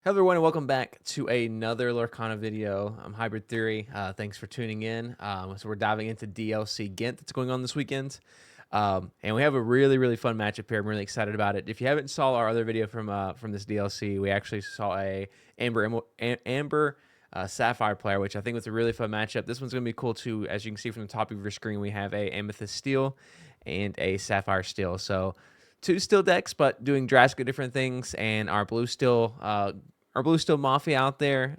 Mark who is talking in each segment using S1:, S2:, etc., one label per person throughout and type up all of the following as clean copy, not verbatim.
S1: Hello everyone and welcome back to another Lorcana video. I'm Hybrid Theory. Thanks for tuning in. So we're diving into DLC Ghent that's going on this weekend. And we have a really fun matchup here. I'm really excited about it. If you haven't saw our other video from this DLC, we actually saw a Amber Sapphire player, which I think was a really fun matchup. This one's going to be cool too. As you can see from the top of your screen, we have a Amethyst Steel and a Sapphire Steel. So two steel decks, but doing drastically different things. And our blue steel mafia out there,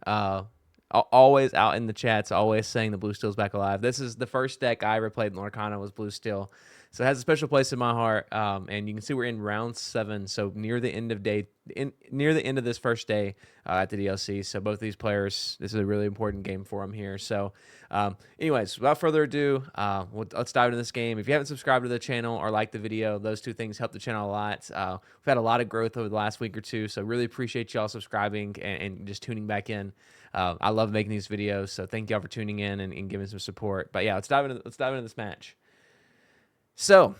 S1: always out in the chats, always saying the blue steel's back alive. This is the first deck I ever played in Lorcana was blue steel, so it has a special place in my heart. And you can see we're in round 7, so near the end of this first day at the DLC. So both these players, this is a really important game for them here. So anyways, without further ado, let's dive into this game. If you haven't subscribed to the channel or liked the video, those two things help the channel a lot. We've had a lot of growth over the last week or two, so really appreciate y'all subscribing and just tuning back in. I love making these videos, so thank y'all for tuning in and giving some support. But yeah, let's dive into this match. So,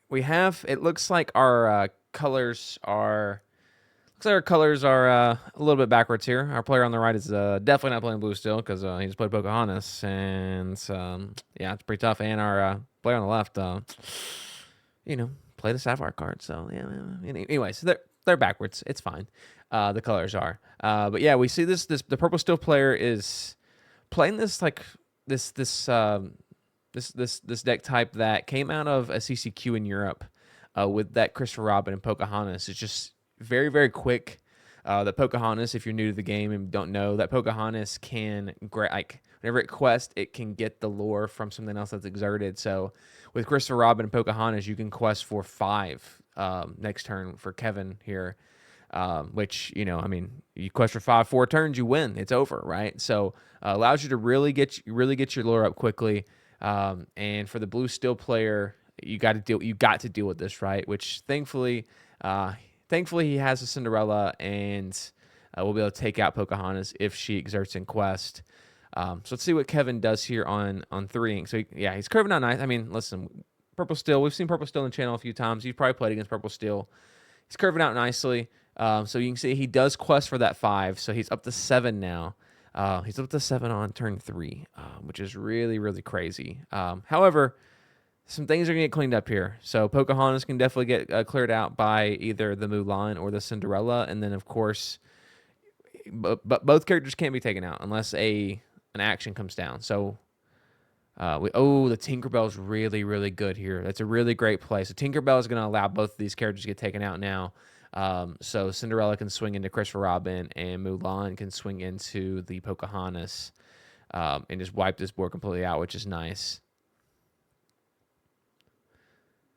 S1: we have. It looks like our colors are. Looks like our colors are a little bit backwards here. Our player on the right is definitely not playing blue still because he just played Pocahontas, and yeah, it's pretty tough. And our player on the left, play the Sapphire card. So yeah. Anyways, they're backwards. It's fine. The colors are. But yeah, we see the purple steel player is playing this this deck type that came out of a CCQ in Europe with that Christopher Robin and Pocahontas. It's just very quick. The Pocahontas, if you're new to the game and don't know, that Pocahontas can whenever it quests, it can get the lore from something else that's exerted. So with Christopher Robin and Pocahontas, you can quest for 5 next turn for Kevin here. Which, you quest for 4 turns, you win. It's over, right? So allows you to really get your lore up quickly. And for the blue steel player, you got to deal with this, right? Which thankfully he has a Cinderella, and we'll be able to take out Pocahontas if she exerts in quest. So let's see what Kevin does here on 3 ink. So he's curving out nice. I mean, listen, purple steel. We've seen purple steel on the channel a few times. You've probably played against purple steel. He's curving out nicely. So you can see he does quest for that 5. So he's up to 7 now. He's up to 7 on turn 3, which is really crazy. However, some things are going to get cleaned up here. So Pocahontas can definitely get cleared out by either the Mulan or the Cinderella. And then, of course, but both characters can't be taken out unless an action comes down. So the Tinkerbell is really good here. That's a really great play. So Tinkerbell is going to allow both of these characters to get taken out now. So Cinderella can swing into Christopher Robin, and Mulan can swing into the Pocahontas and just wipe this board completely out, which is nice.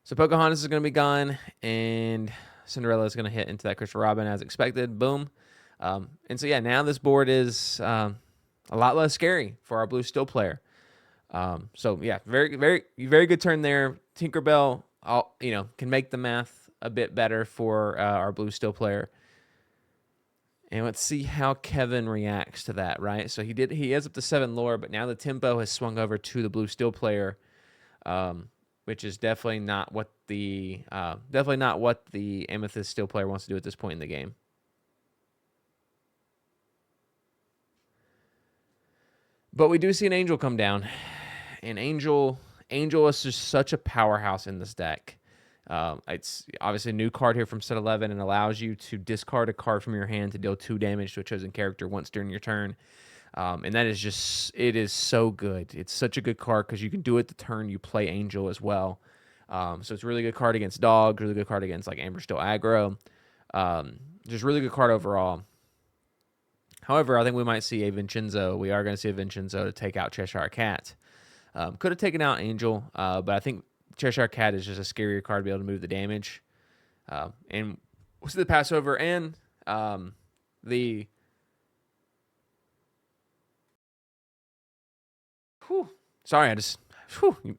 S1: So Pocahontas is going to be gone, and Cinderella is going to hit into that Christopher Robin as expected. Boom. And so, yeah, now this board is a lot less scary for our blue steel player. So, yeah, very good turn there. Tinkerbell, can make the math a bit better for our blue steel player. And let's see how Kevin reacts to that, right? So he is up to 7 lore, but now the tempo has swung over to the blue steel player, which is definitely not what the Amethyst Steel player wants to do at this point in the game. But we do see an Angel come down, and Angel is just such a powerhouse in this deck. It's obviously a new card here from set 11 and allows you to discard a card from your hand to deal 2 damage to a chosen character once during your turn. And that is it is so good. It's such a good card because you can do it the turn you play Angel as well. So it's a really good card against dogs, really good card against like Amber Steel aggro. Just really good card overall. However, I think we might see a Vincenzo. We are going to see a Vincenzo to take out Cheshire Cat. Could have taken out Angel, but I think Cheshire Cat is just a scarier card to be able to move the damage. And we'll see the Passover and the... Sorry,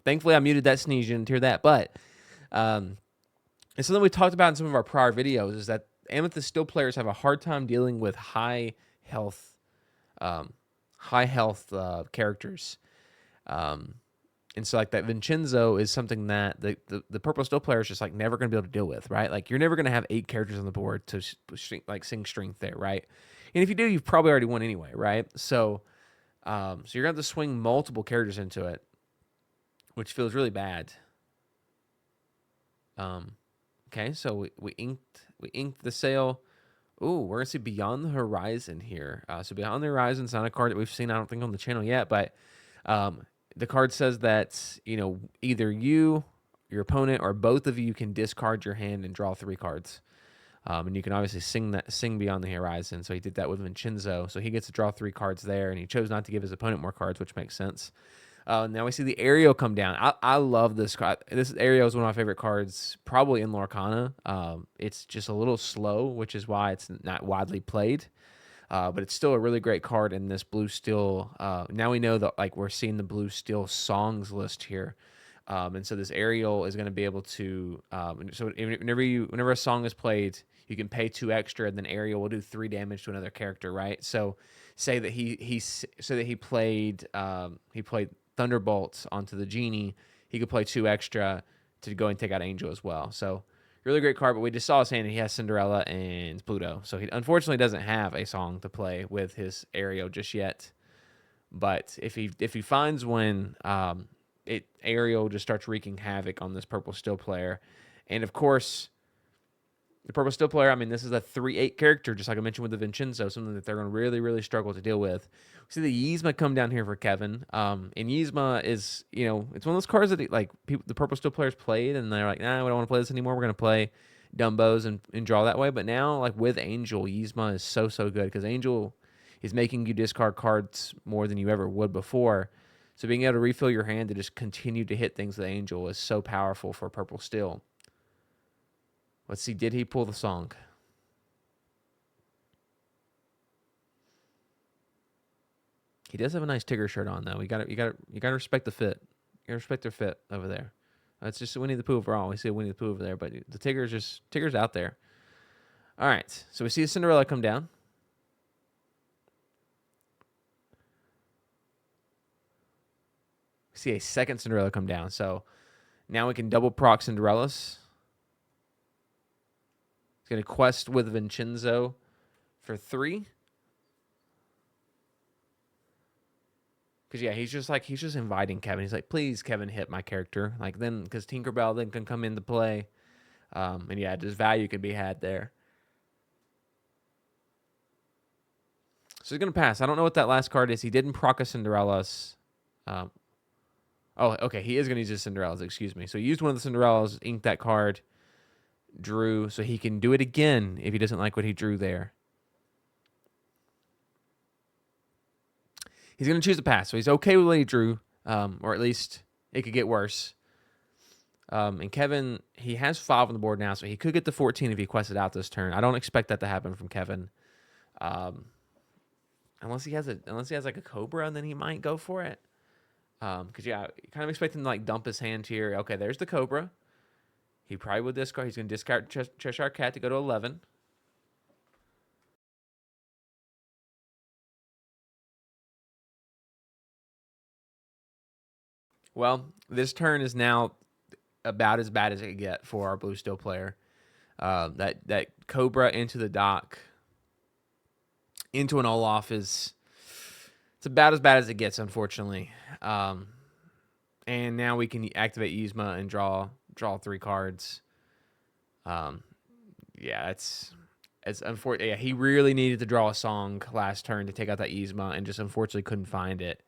S1: thankfully I muted that sneeze. You didn't hear that. But and something we talked about in some of our prior videos is that Amethyst Steel players have a hard time dealing with high health characters. And so like that Vincenzo is something that the purple steel player is just like never going to be able to deal with, right? Like you're never going to have 8 characters on the board to like sing strength there, right? And if you do, you've probably already won anyway, right? So so you're going to have to swing multiple characters into it, which feels really bad. Okay, so we inked the sail. Ooh, we're gonna see Beyond the Horizon here. So Beyond the Horizon is not a card that we've seen, I don't think, on the channel yet, but the card says that either you, your opponent, or both of you can discard your hand and draw 3 cards. And you can obviously sing Beyond the Horizon. So he did that with Vincenzo. So he gets to draw 3 cards there, and he chose not to give his opponent more cards, which makes sense. Now we see the Ariel come down. I love this card. This Ariel is one of my favorite cards, probably in Lorcana. It's just a little slow, which is why it's not widely played. But it's still a really great card in this blue steel. Now we know that like we're seeing the blue steel songs list here. And so this Ariel is going to be able to. So whenever a song is played, you can pay 2 extra, and then Ariel will do 3 damage to another character, right? So say that he played Thunderbolts onto the genie, he could play 2 extra to go and take out Angel as well. So really great card, but we just saw his hand and he has Cinderella and Pluto. So he unfortunately doesn't have a song to play with his Ariel just yet. But if he finds one, Ariel just starts wreaking havoc on this purple steel player. And of course, the purple steel player, I mean, this is a 3/8 character, just like I mentioned with the Vincenzo, something that they're going to really, really struggle to deal with. We see the Yzma come down here for Kevin. And Yzma is, it's one of those cards that the purple steel players played, and they're like, nah, we don't want to play this anymore. We're going to play Dumbos and draw that way. But now, like with Angel, Yzma is so good because Angel is making you discard cards more than you ever would before. So being able to refill your hand to just continue to hit things with Angel is so powerful for purple steel. Let's see, did he pull the song? He does have a nice Tigger shirt on though. You gotta respect the fit. You gotta respect their fit over there. That's just Winnie the Pooh overall. We see a Winnie the Pooh over there, but the Tigger's out there. All right, so we see a Cinderella come down. We see a second Cinderella come down. So now we can double proc Cinderellas. He's gonna quest with Vincenzo for 3. Because, yeah, he's just inviting Kevin. He's like, please, Kevin, hit my character. Like, then, because Tinkerbell then can come into play. And, yeah, just value could be had there. So he's going to pass. I don't know what that last card is. He didn't proc a Cinderellas. Oh, okay. He is going to use his Cinderellas. Excuse me. So he used one of the Cinderellas, inked that card, drew. So he can do it again if he doesn't like what he drew there. He's going to choose to pass. So he's okay with what he drew, or at least it could get worse. And Kevin, he has 5 on the board now, so he could get to 14 if he quested out this turn. I don't expect that to happen from Kevin. Unless he has like a Cobra, and then he might go for it. Because, yeah, kind of expect him to like dump his hand here. Okay, there's the Cobra. He probably would discard. He's going to discard Cheshire Cat to go to 11. Well, this turn is now about as bad as it could get for our blue steel player. That Cobra into the dock, into an Olaf it's about as bad as it gets, unfortunately. And now we can activate Yzma and draw 3 cards. Yeah, it's unfortunate. Yeah, he really needed to draw a song last turn to take out that Yzma, and just unfortunately couldn't find it.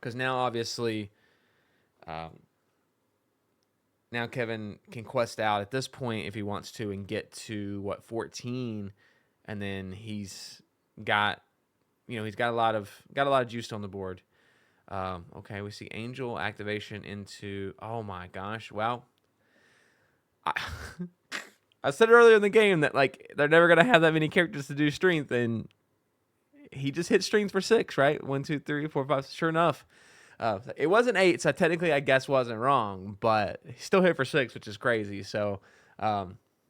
S1: Because now, obviously, now Kevin can quest out at this point if he wants to and get to 14, and then he's got a lot of juice on the board. Okay, we see Angel activation into. Oh my gosh! Well, I said earlier in the game that like they're never gonna have that many characters to do strength, and he just hit strings for 6, right? 1, 2, 3, 4, 5. Sure enough, it wasn't 8, so technically I guess wasn't wrong, but he still hit for 6, which is crazy. So, wow,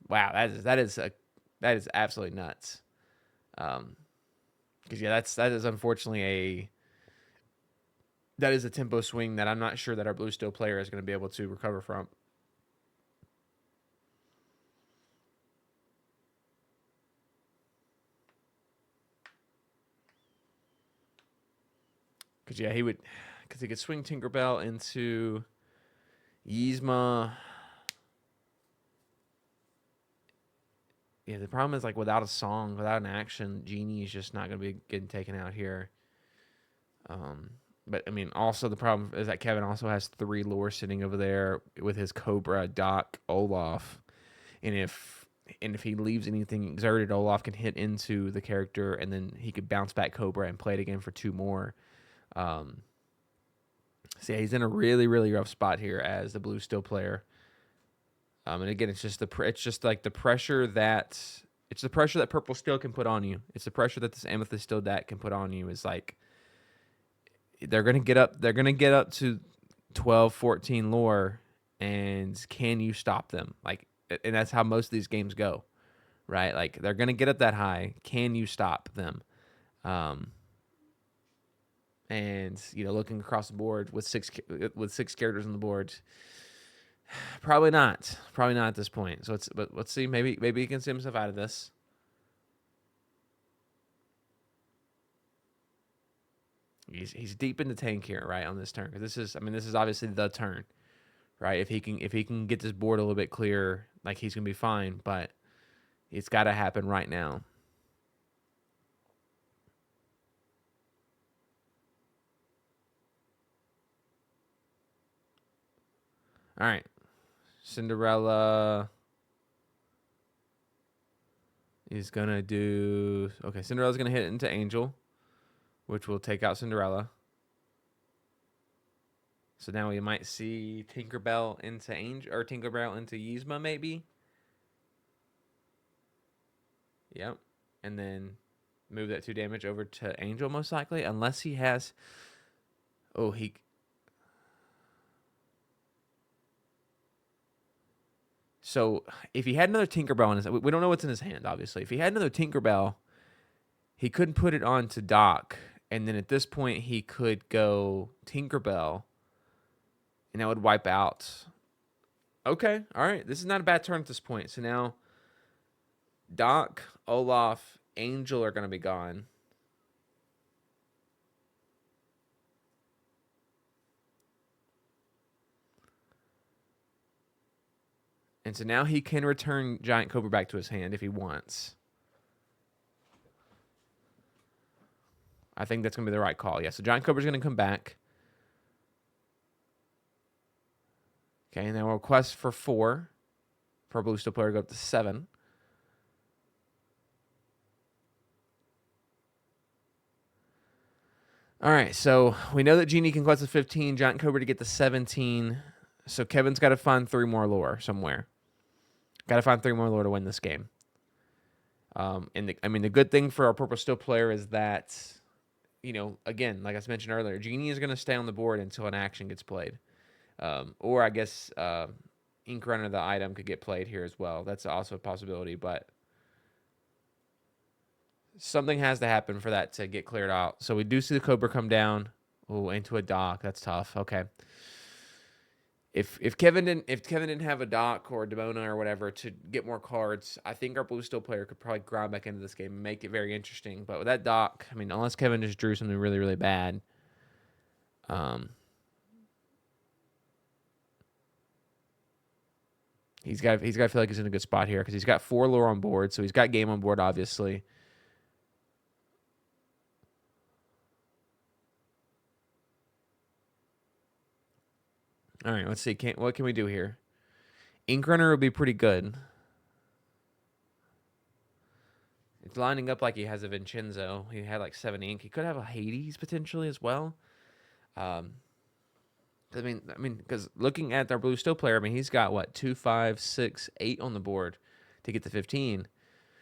S1: that is absolutely nuts. Because yeah, that is unfortunately that is a tempo swing that I'm not sure that our blue steel player is going to be able to recover from. Because, yeah, because he could swing Tinkerbell into Yzma. Yeah, the problem is, like, without a song, without an action, Genie is just not going to be getting taken out here. But, I mean, also the problem is that Kevin also has 3 lore sitting over there with his Cobra, Doc, Olaf. And if he leaves anything exerted, Olaf can hit into the character, and then he could bounce back Cobra and play it again for 2 more. So, yeah, he's in a really, really rough spot here as the blue steel player. And again, it's just the pressure that purple steel can put on you. It's the pressure that this amethyst steel deck can put on you. Is like they're gonna get up to 12, 14 lore, and can you stop them? Like, and that's how most of these games go, right? Like they're gonna get up that high. Can you stop them? And looking across the board with six characters on the board. Probably not at this point. So let's see. Maybe he can see himself out of this. He's deep in the tank here, right, on this turn. This is obviously the turn, right? If he can get this board a little bit clearer, like, he's gonna be fine. But it's got to happen right now. All right, Cinderella is gonna do okay. Cinderella's gonna hit into Angel, which will take out Cinderella. So now we might see Tinkerbell into Angel, or Tinkerbell into Yzma, maybe. Yep. And then move that 2 damage over to Angel, most likely, unless he has. Oh, he. So if he had another Tinkerbell in his, we don't know what's in his hand, obviously. If he had another Tinkerbell, he couldn't put it on to Doc, and then at this point he could go Tinkerbell, and that would wipe out. Okay, all right. This is not a bad turn at this point. So now Doc, Olaf, Angel are going to be gone. And so now he can return Giant Cobra back to his hand if he wants. I think that's going to be the right call. Yeah, so Giant Cobra's going to come back. Okay, and then we'll request for 4. For a blue steel player to go up to 7. All right, so we know that Genie can quest to 15, Giant Cobra to get to 17. So Kevin's got to find 3 more lore somewhere. Got to find 3 more lore to win this game. The good thing for our purple steel player is that, again, like I mentioned earlier, Genie is going to stay on the board until an action gets played. Or I guess Ink Runner, the item, could get played here as well. That's also a possibility, but something has to happen for that to get cleared out. So we do see the Cobra come down. Oh, into a Dock. That's tough. Okay. If Kevin didn't have a Dock or a Demona or whatever to get more cards, I think our blue steel player could probably grind back into this game and make it very interesting. But with that Dock, unless Kevin just drew something really, really bad, he's got to feel like he's in a good spot here because he's got 4 lore on board, so he's got game on board, obviously. All right, let's see. What can we do here? Ink Runner would be pretty good. It's lining up like he has a Vincenzo. He had like 7 ink. He could have a Hades potentially as well. Because looking at our blue steel player, he's got what 2, 5, 6, 8 on the board to get to 15.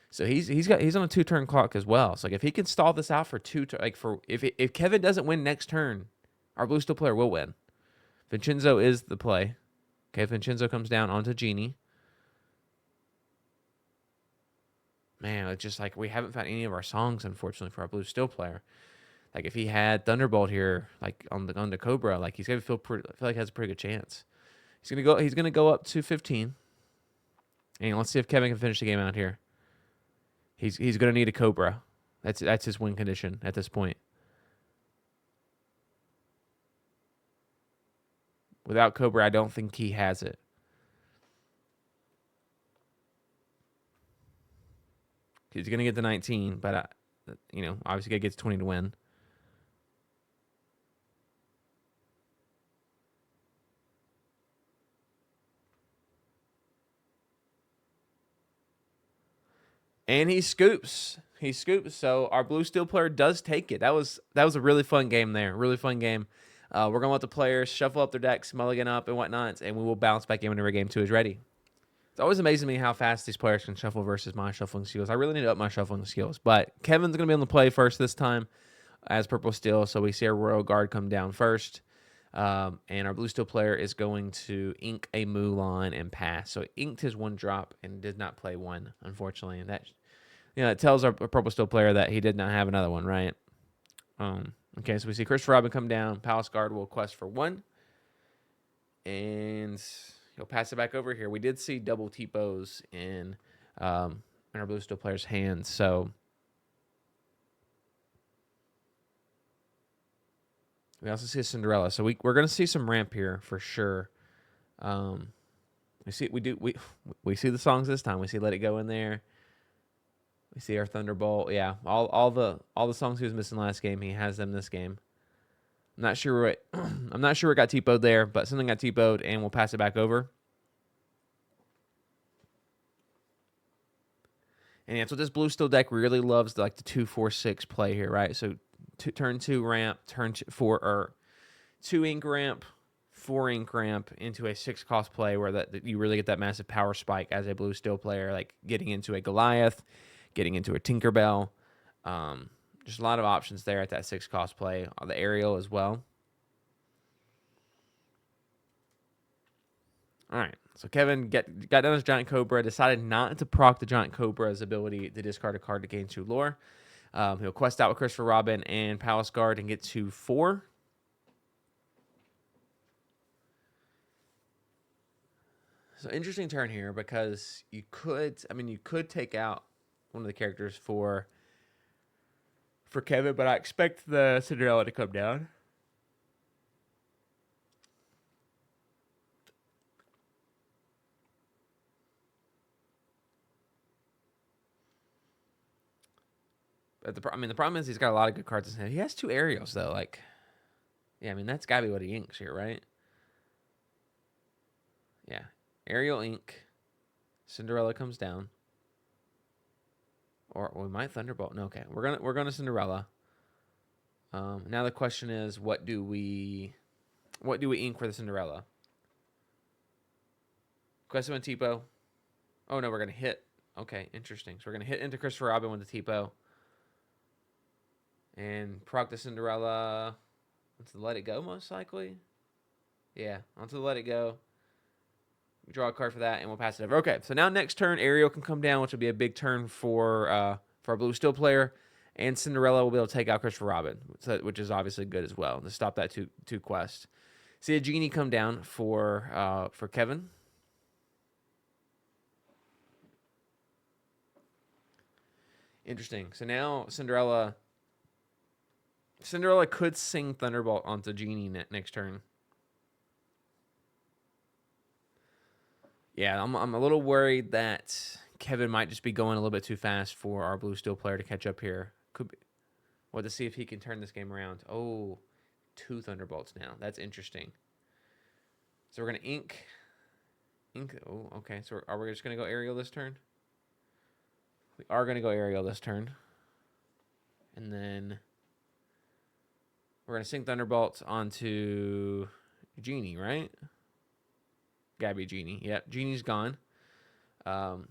S1: So he's on a 2-turn clock as well. So like if he can stall this out for 2, if Kevin doesn't win next turn, our blue steel player will win. Vincenzo is the play. Okay, Vincenzo comes down onto Genie. Man, it's just like we haven't found any of our songs, unfortunately, for our blue steel player. Like if he had Thunderbolt here, like on the Cobra, like he's gonna feel like he has a pretty good chance. He's gonna go up to 15. And let's see if Kevin can finish the game out here. He's gonna need a Cobra. That's his win condition at this point. Without Cobra, I don't think he has it. He's gonna get the 19, but obviously gotta get to 20 to win. And he scoops. He scoops. So our blue steel player does take it. That was a really fun game there. Really fun game. We're gonna let the players shuffle up their decks, mulligan up and whatnot, and we will bounce back in whenever game 2 is ready. It's always amazing to me how fast these players can shuffle versus my shuffling skills. I really need to up my shuffling skills. But Kevin's gonna be on the play first this time as purple steel. So we see our royal guard come down first. And our blue steel player is going to ink a Mulan and pass. So inked his 1 drop and did not play 1, unfortunately. And that it tells our purple steel player that he did not have another one, right? Okay, so we see Christopher Robin come down. Palace Guard will quest for 1. And he'll pass it back over here. We did see double T-Bows in our blue steel player's hands. So we also see a Cinderella. So we're going to see some ramp here for sure. We see the songs this time. We see Let It Go in there. We see our Thunderbolt. Yeah, all the songs he was missing last game, he has them this game. I'm not sure what got T-Po'd there, but something got T-Po'd, and we'll pass it back over. And yeah, so this blue steel deck really loves the 2-4-6 play here, right? So turn 2 ramp, turn 4 or 2 ink ramp, 4 ink ramp into a 6 cost play where that you really get that massive power spike as a blue steel player, like getting into a Goliath, getting into a Tinkerbell. Just a lot of options there at that 6 cost play. The aerial as well. All right. So Kevin got down his Giant Cobra, decided not to proc the Giant Cobra's ability to discard a card to gain 2 lore. He'll quest out with Christopher Robin and Palace Guard and get to 4. So interesting turn here because you could take out one of the characters for Kevin, but I expect the Cinderella to come down. But the problem is he's got a lot of good cards in his hand. He has 2 aerials though. That's gotta be what he inks here, right? Yeah, aerial ink. Cinderella comes down. Or we might Thunderbolt. No, okay. We're gonna Cinderella. Now the question is, what do we ink for the Cinderella? Question with Tipo. Oh no, we're gonna hit. Okay, interesting. So we're gonna hit into Christopher Robin with the Tipo. And proc the Cinderella onto the Let It Go, most likely. Yeah, onto the Let It Go. We draw a card for that, and we'll pass it over. Okay, so now next turn, Ariel can come down, which will be a big turn for our blue steel player. And Cinderella will be able to take out Christopher Robin, which is obviously good as well to stop that two quest. See a Genie come down for Kevin. Interesting. So now Cinderella could sing Thunderbolt onto Genie next turn. Yeah, I'm a little worried that Kevin might just be going a little bit too fast for our blue steel player to catch up here. Could be. Well, to see if he can turn this game around. Oh, 2 Thunderbolts now. That's interesting. So we're going to ink. Oh, okay. So are we just going to go aerial this turn? We are going to go aerial this turn. And then we're going to sink Thunderbolts onto Genie, right? Gotta be Genie. Yep, Genie's gone. And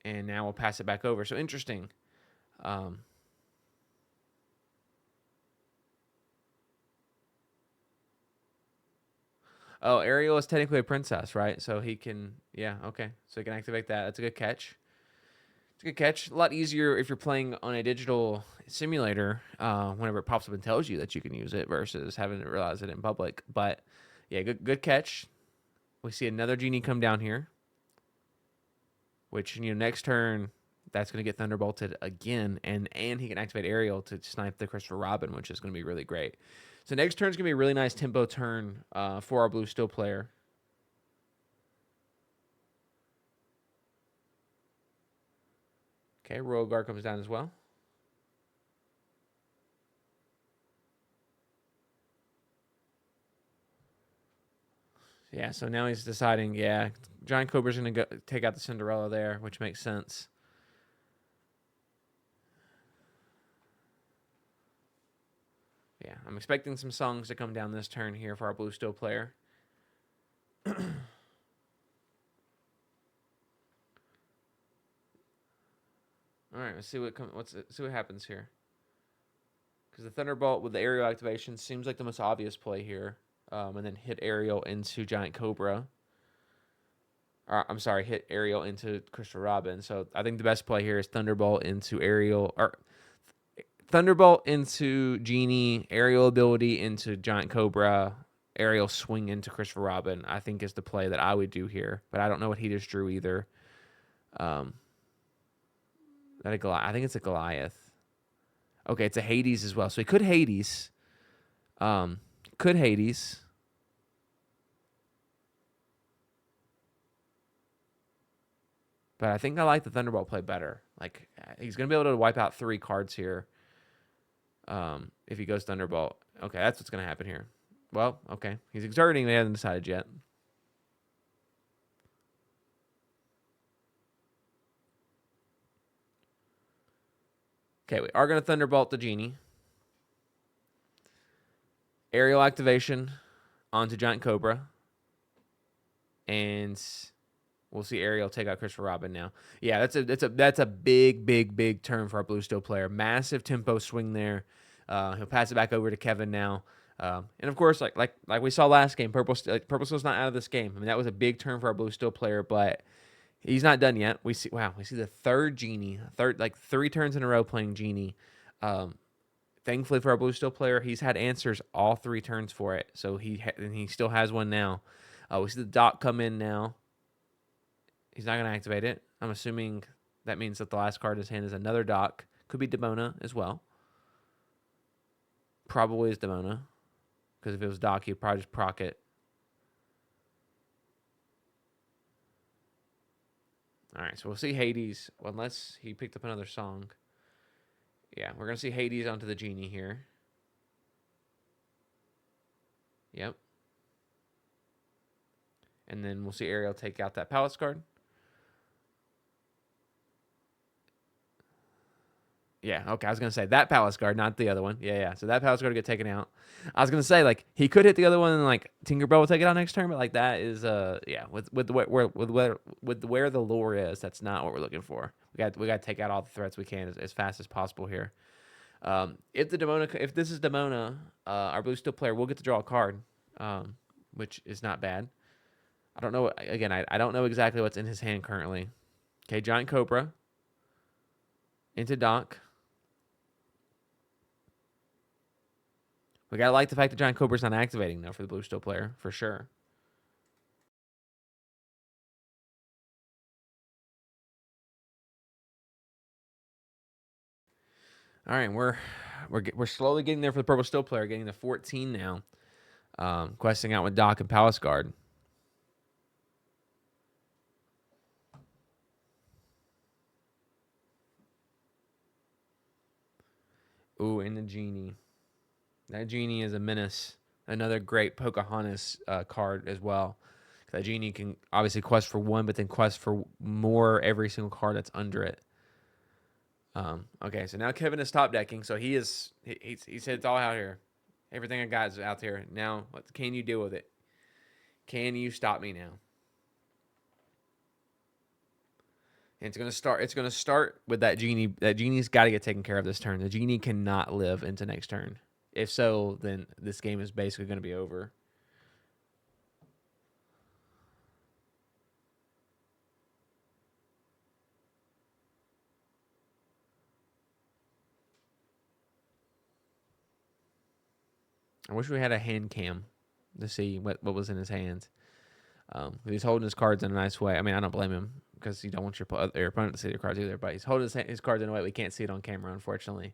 S1: now we'll pass it back over. So interesting. Oh, Ariel is technically a princess, right? So he can, yeah, okay. So he can activate that. That's a good catch. It's a good catch. A lot easier if you're playing on a digital simulator. Whenever it pops up and tells you that you can use it, versus having to realize it in public. But yeah, good catch. We see another genie come down here, which next turn that's going to get thunderbolted again, and he can activate aerial to snipe the Christopher Robin, which is going to be really great. So next turn is going to be a really nice tempo turn for our blue steel player. Okay, Royal Guard comes down as well. Yeah, so now he's deciding, yeah, Giant Cobra's going to go take out the Cinderella there, which makes sense. Yeah, I'm expecting some songs to come down this turn here for our blue steel player. All right, let's see see what happens here. Because the Thunderbolt with the aerial activation seems like the most obvious play here. And then hit aerial into Giant Cobra. I'm sorry, hit aerial into Christopher Robin. So I think the best play here is Thunderbolt into aerial, or Thunderbolt into Genie, aerial ability into Giant Cobra, aerial swing into Christopher Robin. I think is the play that I would do here, but I don't know what he just drew either. I think it's a Goliath. Okay, it's a Hades as well. So he could Hades. Could Hades. But I think I like the Thunderbolt play better. Like, he's going to be able to wipe out 3 cards here if he goes Thunderbolt. Okay, that's what's going to happen here. Well, okay. He's exerting. They haven't decided yet. Okay, we are going to Thunderbolt the Genie. Aerial activation onto Giant Cobra. And we'll see Ariel take out Christopher Robin now. Yeah, that's a big turn for our blue steel player. Massive tempo swing there. He'll pass it back over to Kevin now. And of course, like we saw last game, Purple Steel's not out of this game. I mean, that was a big turn for our blue steel player, but he's not done yet. We see the third Genie, like 3 turns in a row playing Genie. Thankfully for our blue steel player, he's had answers all 3 turns for it, so he still has one now. We see the Doc come in now. He's not going to activate it. I'm assuming that means that the last card in his hand is another Doc. Could be Demona as well. Probably is Demona. Because if it was Doc, he'd probably just proc it. All right, so we'll see Hades. Well, unless he picked up another song. Yeah, we're going to see Hades onto the Genie here. Yep. And then we'll see Ariel take out that Palace card. Yeah, okay. I was going to say that Palace card, not the other one. Yeah. So that Palace card will get taken out. I was going to say, like, he could hit the other one and, like, Tinkerbell will take it out next turn, but, like, that is, with where the lore is, that's not what we're looking for. We got to take out all the threats we can as fast as possible here. If this is Demona, our blue steel player will get to draw a card, which is not bad. I don't know. Again, I don't know exactly what's in his hand currently. Okay, Giant Cobra into Doc. We gotta like the fact that Giant Cobra's not activating though for the blue steel player for sure. All right, we're slowly getting there for the purple steel player, getting to 14 now. Questing out with Doc and Palace Guard. Ooh, and the Genie. That Genie is a menace. Another great Pocahontas card as well. That Genie can obviously quest for 1, but then quest for more every single card that's under it. Okay, so now Kevin is top decking, so he said it's all out here. Everything I got is out there. Now, what can you deal with it? Can you stop me now? And it's gonna start with that Genie. That Genie's got to get taken care of this turn. The Genie cannot live into next turn. If so, then this game is basically going to be over. I wish we had a hand cam to see what was in his hands. He's holding his cards in a nice way. I mean, I don't blame him because you don't want your opponent to see your cards either. But he's holding his cards in a way we can't see it on camera, unfortunately.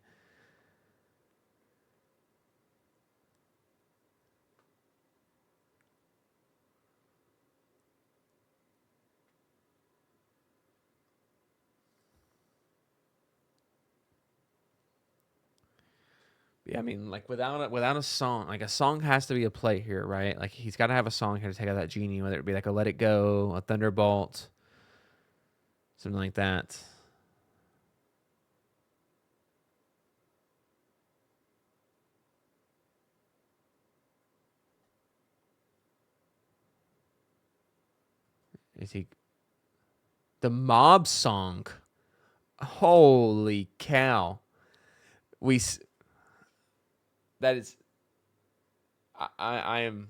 S1: Yeah, I mean, like without a song, like a song has to be a play here, right? Like he's got to have a song here to take out that genie, whether it be like a Let It Go, a Thunderbolt, something like that. Is he the mob song? Holy cow! We that is I am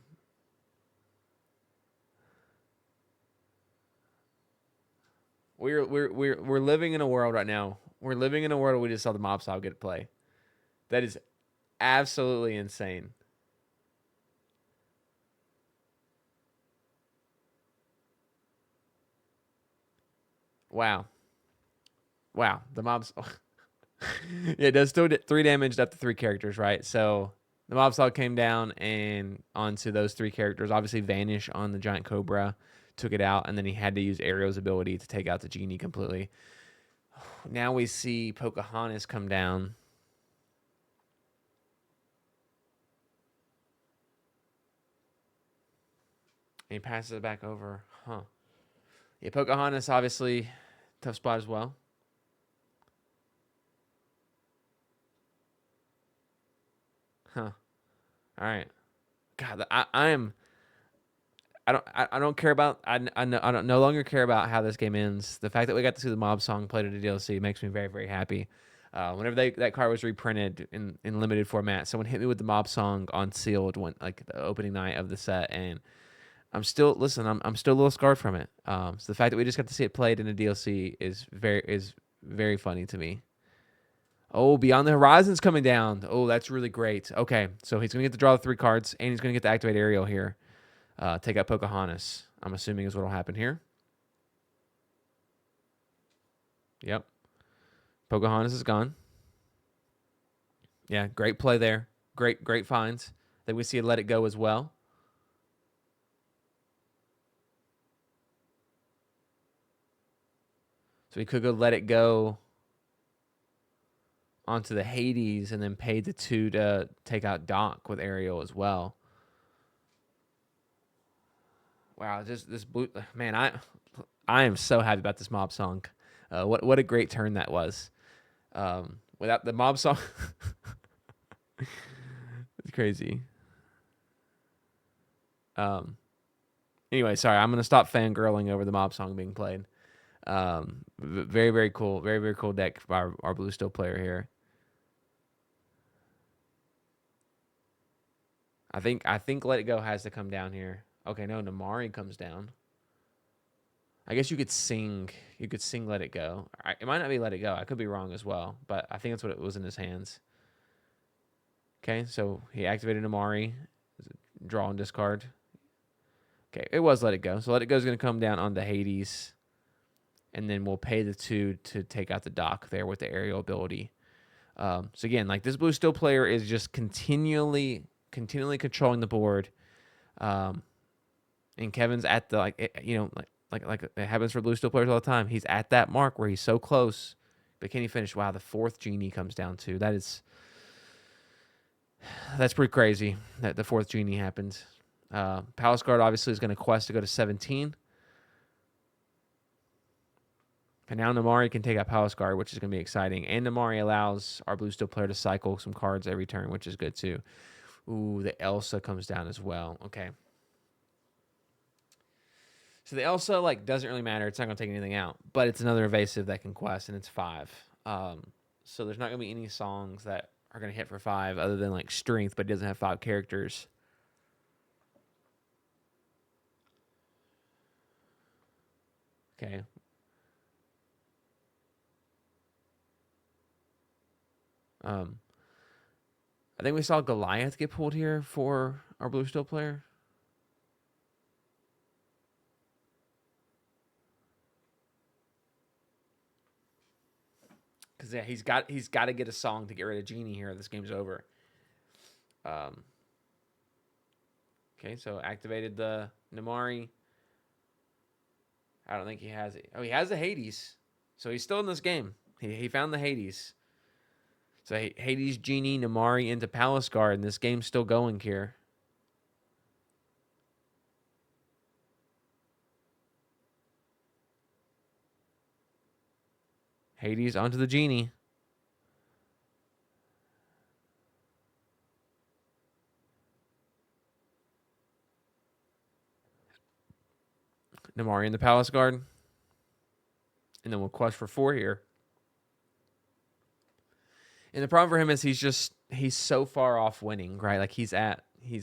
S1: we're living in a world right now. We're living in a world where we just saw the mob song get play. That is absolutely insane. Wow. Wow. The mob's yeah, it does still 3 damage up to 3 characters, right? So the mob saw came down and onto those 3 characters. Obviously, vanish on the giant cobra, took it out, and then he had to use Arrow's ability to take out the genie completely. Now we see Pocahontas come down. And he passes it back over. Huh. Yeah, Pocahontas obviously tough spot as well. Huh. All right. God, I am. I don't care about. I don't no longer care about how this game ends. The fact that we got to see the mob song played at a DLC makes me very very happy. Whenever that card was reprinted in limited format, someone hit me with the mob song on sealed when like the opening night of the set, and I'm still listen. I'm still a little scarred from it. So the fact that we just got to see it played in a DLC is very funny to me. Oh, Beyond the Horizon's coming down. Oh, that's really great. Okay, so he's gonna get to draw the 3 cards, and he's gonna get to activate Aerial here. Take out Pocahontas. I'm assuming is what will happen here. Yep, Pocahontas is gone. Yeah, great play there. Great finds. Then we see a Let It Go as well. So we could go Let It Go onto the Hades and then pay the 2 to take out Doc with Ariel as well. Wow, just this blue man, I am so happy about this mob song. What a great turn that was. Without the mob song, it's crazy. Anyway, sorry, I'm gonna stop fangirling over the mob song being played. Very very cool, very cool deck by our blue steel player here. I think Let It Go has to come down here. Okay, no, Namari comes down. I guess you could sing. You could sing Let It Go. It might not be Let It Go. I could be wrong as well, but I think that's what it was in his hands. Okay, so he activated Amari. Draw and discard. Okay, it was Let It Go. So Let It Go is going to come down on the Hades, and then we'll pay the 2 to take out the Doc there with the aerial ability. So again, like this blue steel player is just continually controlling the board. And Kevin's at the like it happens for blue steel players all the time. He's at that mark where he's so close, but can he finish? Wow, the 4th genie comes down too. That's pretty crazy that the 4th genie happened. Palace Guard obviously is going to quest to go to 17. And now Namari can take out Palace Guard, which is going to be exciting. And Namari allows our blue steel player to cycle some cards every turn, which is good too. Ooh, the Elsa comes down as well. Okay. So the Elsa doesn't really matter. It's not going to take anything out, but it's another evasive that can quest, and it's 5. So there's not going to be any songs that are going to hit for 5 other than like strength, but it doesn't have 5 characters. Okay. I think we saw Goliath get pulled here for our Blue Steel player. Because yeah, he's got to get a song to get rid of Genie here. This game's over. Okay, so activated the Namari. I don't think he has it. Oh, he has the Hades. So he's still in this game. He found the Hades. So Hades, Genie, Namari into Palace Guard, and this game's still going here. Hades onto the Genie. Namari in the Palace Guard. And then we'll quest for 4 here. And the problem for him is he's so far off winning, right? Like he's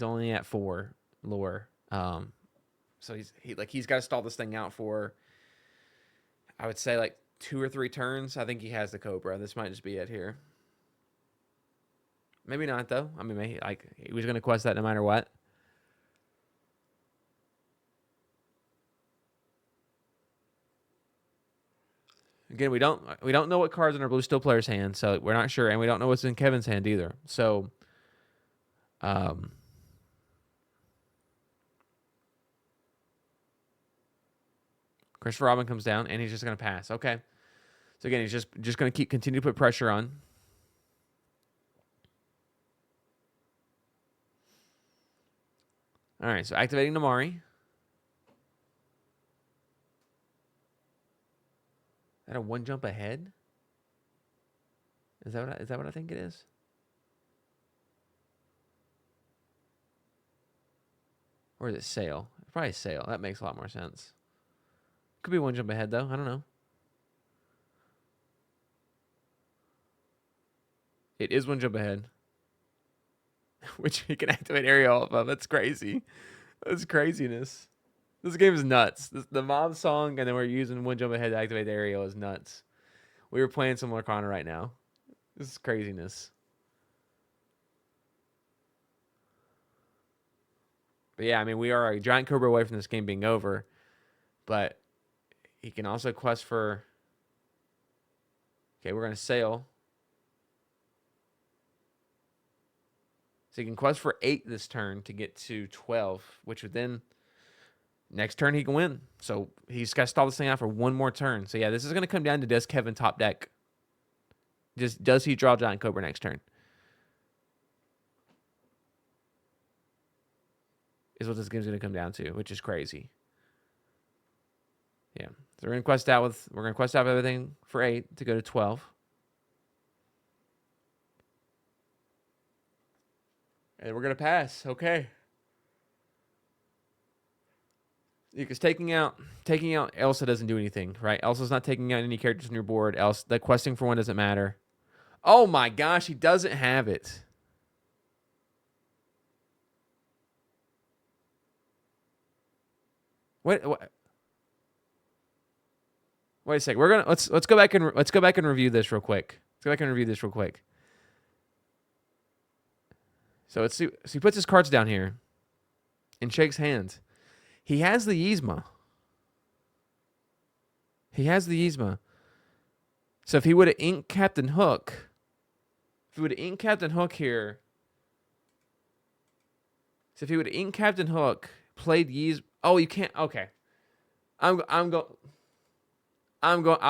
S1: only at 4 lore. So he's got to stall this thing out for, I would say, like 2 or 3 turns. I think he has the Cobra. This might just be it here. Maybe not though. I mean, maybe, like he was going to quest that no matter what. Again, we don't know what cards in our Blue Steel player's hand, so we're not sure, and we don't know what's in Kevin's hand either. So, Christopher Robin comes down, and he's just going to pass. Okay. So again, he's just going to continue to put pressure on. All right, so activating Namari. Is that a 1 jump ahead? Is that what I think it is? Or is it sail? Probably sail. That makes a lot more sense. Could be 1 jump ahead though. I don't know. It is 1 jump ahead. Which he can activate aerial off of. That's crazy. That's craziness. This game is nuts. The mob song, and then we're using 1 jump ahead to activate the aerial is nuts. We were playing some Lorcana right now. This is craziness. But yeah, I mean, we are a giant Cobra away from this game being over. But he can also quest for... Okay, we're going to sail. So he can quest for 8 this turn to get to 12, which would then... Next turn, he can win. So he's got to stall this thing out for 1 more turn. So yeah, this is going to come down to, does Kevin top deck? Does he draw Giant Cobra next turn? Is what this game's going to come down to, which is crazy. Yeah. So we're going to quest out everything for 8 to go to 12. And we're going to pass. Okay. Because taking out Elsa doesn't do anything, right? Elsa's not taking out any characters on your board. Else the questing for 1 doesn't matter. Oh my gosh, he doesn't have it. What? Wait a second. Let's go back and review this real quick. So let's see. So he puts his cards down here and shakes hands. He has the Yzma. So if he would have inked Captain Hook, here. So if he would have inked Captain Hook, played Yzma. Oh, you can't. Okay. I've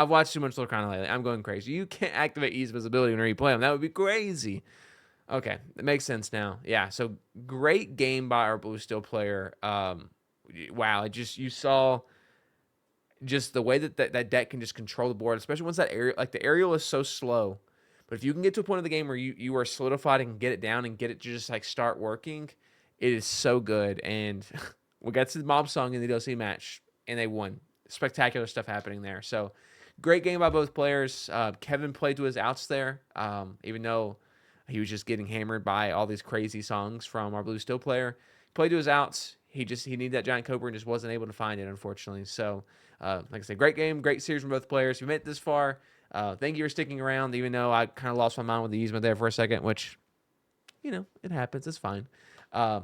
S1: watched too much Lorcana lately. I'm going crazy. You can't activate Yzma's ability whenever you play him. That would be crazy. Okay, that makes sense now. Yeah, so great game by our Blue Steel player. Wow, you saw just the way that deck can just control the board, especially once that area, like the aerial is so slow. But if you can get to a point of the game where you are solidified and get it down and get it to just like start working, it is so good. And we got to the mob song in the DLC match, and they won. Spectacular stuff happening there. So great game by both players. Kevin played to his outs there, even though he was just getting hammered by all these crazy songs from our Blue Steel player. Played to his outs. He needed that Giant Cobra and just wasn't able to find it, unfortunately. So, like I said, great game, great series from both players. If you made it this far, thank you for sticking around, even though I kind of lost my mind with the Yzma there for a second, which it happens. It's fine.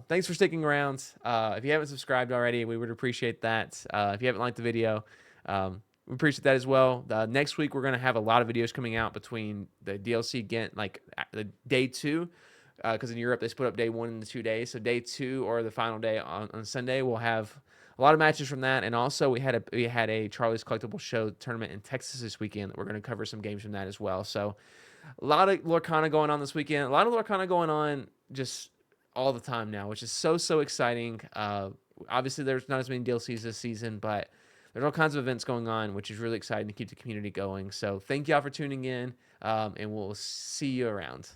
S1: Thanks for sticking around. If you haven't subscribed already, we would appreciate that. If you haven't liked the video, we appreciate that as well. Next week, we're going to have a lot of videos coming out between the DLC Ghent, like the day 2, because in Europe, they split up day 1 into 2 days. So day 2 or the final day on Sunday, we'll have a lot of matches from that. And also, we had a Charlie's Collectible Show tournament in Texas this weekend that we're going to cover some games from that as well. So a lot of Lorcana going on this weekend. A lot of Lorcana going on just all the time now, which is so exciting. Obviously, there's not as many DLCs this season, but there's all kinds of events going on, which is really exciting to keep the community going. So thank y'all for tuning in, and we'll see you around.